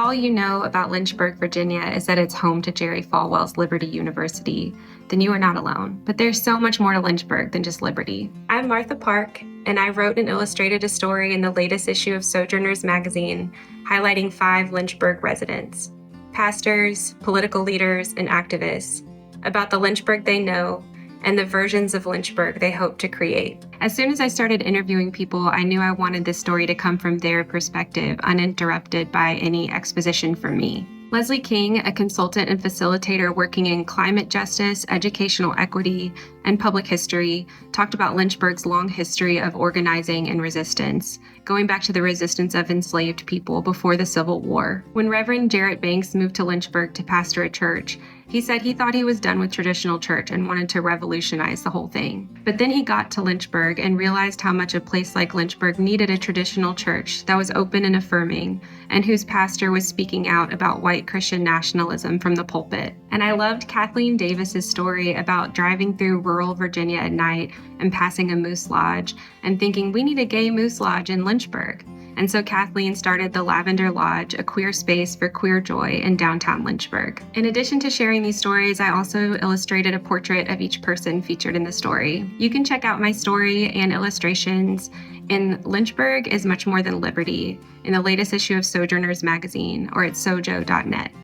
all you know about Lynchburg, Virginia is that it's home to Jerry Falwell's Liberty University, then you are not alone. But there's so much more to Lynchburg than just Liberty. I'm Martha Park, and I wrote and illustrated a story in the latest issue of Sojourners magazine highlighting 5 Lynchburg residents, pastors, political leaders, and activists, about the Lynchburg they know and the versions of Lynchburg they hope to create. As soon as I started interviewing people, I knew I wanted this story to come from their perspective, uninterrupted by any exposition from me. Leslie King, a consultant and facilitator working in climate justice, educational equity, and public history, talked about Lynchburg's long history of organizing and resistance, going back to the resistance of enslaved people before the Civil War. When Reverend Jarrett Banks moved to Lynchburg to pastor a church, he said he thought he was done with traditional church and wanted to revolutionize the whole thing. But then he got to Lynchburg and realized how much a place like Lynchburg needed a traditional church that was open and affirming, and whose pastor was speaking out about white Christian nationalism from the pulpit. And I loved Kathleen Davis's story about driving through rural Virginia at night and passing a moose lodge and thinking, we need a gay moose lodge in Lynchburg. And so Kathleen started the Lavender Lodge, a queer space for queer joy in downtown Lynchburg. In addition to sharing these stories, I also illustrated a portrait of each person featured in the story. You can check out my story and illustrations in Lynchburg is Much More Than Liberty in the latest issue of Sojourners magazine or at sojo.net.